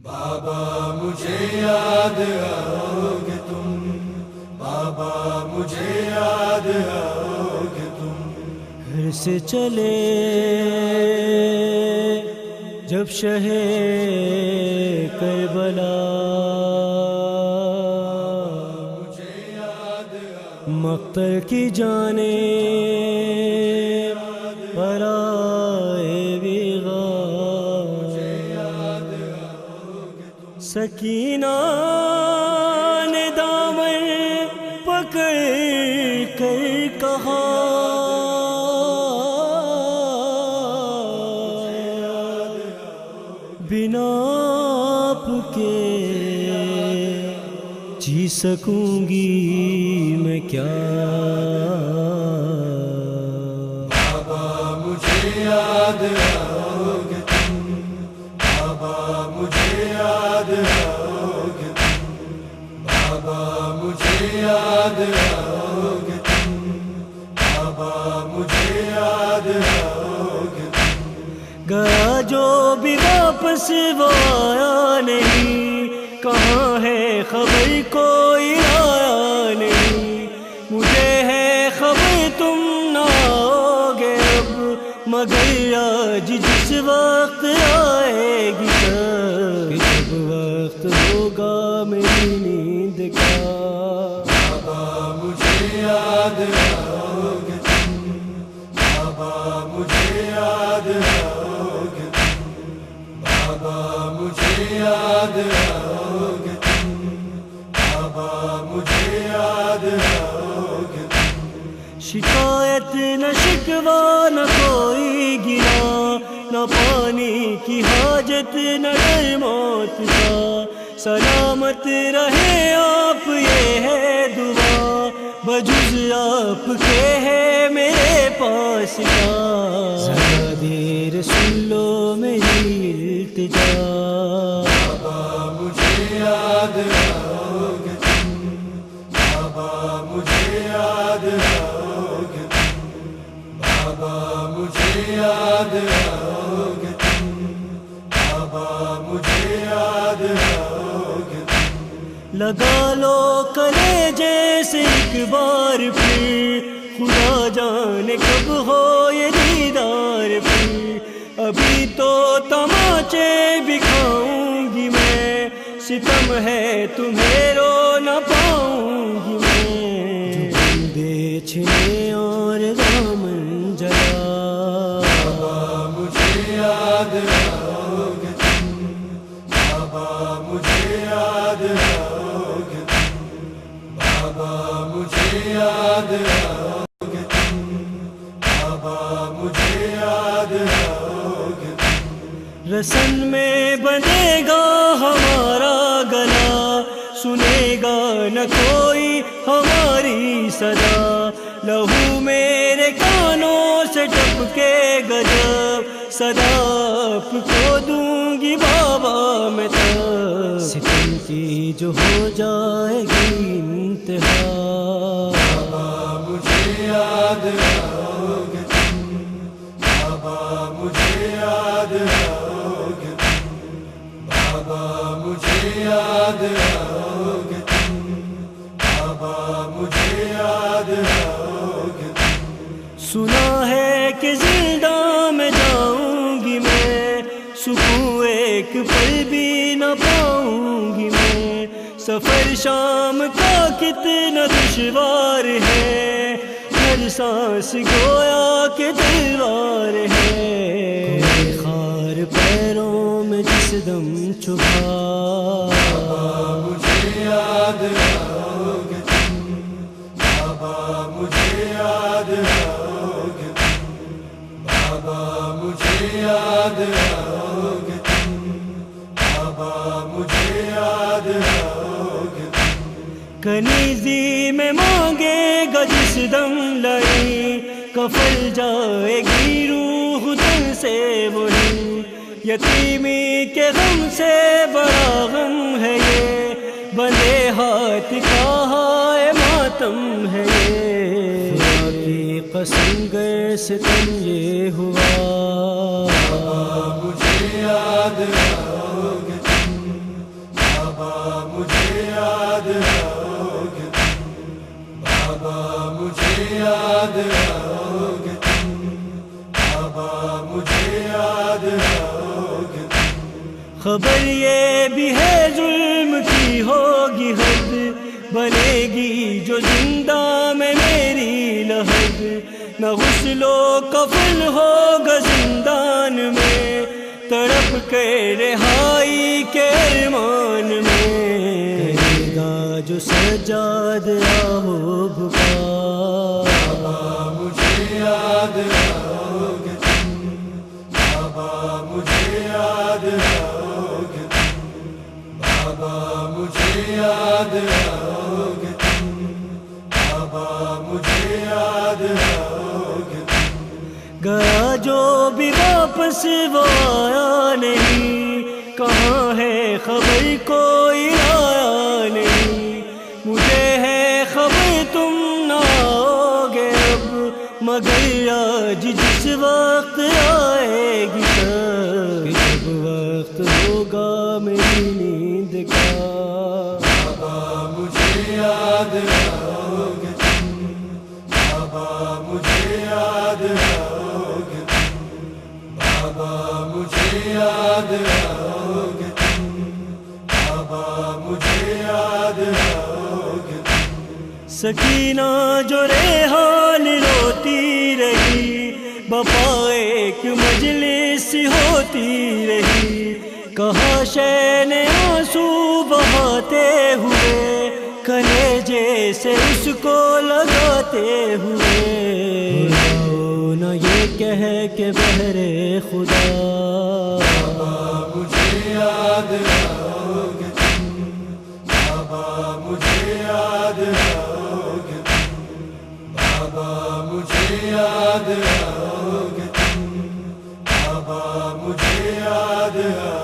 بابا مجھے یاد آؤ گے تم، بابا مجھے یاد آؤ گے تم۔ گھر سے چلے جب شہ کربلا، مجھے یاد آؤ مقتل کی جانب پر آئے بیغار، سکینہ نے دامن پکڑ کر کہا، بنا آپ کے جی سکوں گی میں کیا۔ بابا مجھے یاد آؤ گے تم، بابا مجھے یاد آؤ گے تم، بابا مجھے یاد آؤ گے تم، بابا مجھے یاد آؤ گے تم۔ گیا جو بھی واپس وہ آیا نہیں، کہاں ہے خبر کوئی آیا نہیں، مجھے ہے خبر تم نہ آؤ گے اب، مگر آج جس وقت آئے گی جب وقت ہوگا میری نیند کا۔ بابا مجھے یاد آؤ گے تم، بابا مجھے یاد آؤ گے تم، بابا مجھے یاد آؤ گے تم، بابا مجھے یاد آؤ گے تم۔ شکایت نہ شکوہ نہ کوئی گلا، نہ پانی کی حاجت نہ ڈر موت کا، سلامت رہے آپ یہ ہے دعا، بجز آپ کے ہے میرے پاس کیا۔ ذرا دیر سن لو میری التجا، بابا مجھے یاد آؤ گے تم، بابا مجھے یاد آؤ گے تم، بابا مجھے یاد آؤ گے تم، بابا مجھے یاد آؤ گے تم۔ لگا لو کلیجے سے ایک بار پھر، خدا جانے کب ہو یہ دیدار پھر، ابھی تو تماچے بکھاؤں گی میں، ستم ہے تمہیں رو نہ پاؤں گی میں، بندے چھنے اور دامن جلا۔ بابا مجھے یاد آؤ گے تم، بابا مجھے یاد آؤ گے تم، بابا مجھے یاد آؤ گے تم، بابا مجھے یاد آؤ گے تم۔ رسن میں بندھے گا ہمارا گلا، سنے گا نہ کوئی ہماری صدا، لہو میرے کانوں سے ٹپکے گا جب، صدا آپ کو دوں گی بابا میں تب، ستم کی جو ہو جائے گی انتہا۔ بابا مجھے یاد آؤ گے تم، بابا مجھے یاد آؤ گے تم، بابا مجھے یاد آؤ گے تم، بابا مجھے یاد آؤ گے تم۔ سنا ہے کہ زندہ میں جاؤں گی میں، سکون ایک پل بھی نہ پاؤں گی میں، سفر شام کا کتنا دشوار ہے، ہر سانس گویا کہ دیوار ہے، کوئی خار پیروں میں جس دم چبھا۔ بابا مجھے یاد آؤ گے تم، بابا مجھے یاد آؤ گے تم، بابا مجھے یاد آؤ گے تم، بابا مجھے یاد آؤ گے تم۔ کنیزی میں مانگے گا جس دم لائی، کفل جائے گی روح تن سے وہی، یتیمی کے غم سے بڑا غم ہے یہ، بندے ہاتھ کا ہائے ماتم ہے یہ، خدا کی قسم گر ستم یہ ہوا۔ بابا مجھے یاد آؤ گے تم، بابا مجھے یاد آؤگے تم، بابا مجھے یاد آؤگے تم، بابا مجھے یاد آؤگے تم۔ خبر یہ بھی ہے ظلم کی ہوگی حد، بنے گی جو زندہ میں میری لحد، نہ غسل و کفن ہوگا زندان میں، تڑپ کے رہائی کے ارمان میں، کرے گا جو سجاد آہو بھکا۔ بابا مجھے یاد آؤگے تم، بابا مجھے یاد آؤگے تم، بابا مجھے یاد آؤگے تم، بابا مجھے یاد آؤگے تم۔ گیا جو بھی واپس وہ آیا نہیں، کہاں ہے خبر کوئی آیا نہیں، مجھے ہے خبر تم نہ آؤگے اب، مگر آج جس وقت آئے گی تب، جب وقت ہوگا میری نیند کا۔ بابا مجھے یاد آؤگے تم، بابا مجھے یاد آؤگے تم، بابا مجھے یاد آؤگے تم، بابا مجھے یاد آؤگے تم۔ سکینہ جو ریحان روتی رہی، بپا ایک مجلس ہوتی رہی، کہاں شے نے آنسو بہاتے ہوئے، کلیجے سے اس کو لگاتے ہوئے، نہ یہ کہہ کے بہرے خدا۔ بابا مجھے یاد آؤگے تم، بابا مجھے یاد آؤگے تم، بابا مجھے یاد آؤگے تم، بابا مجھے یاد آؤگے۔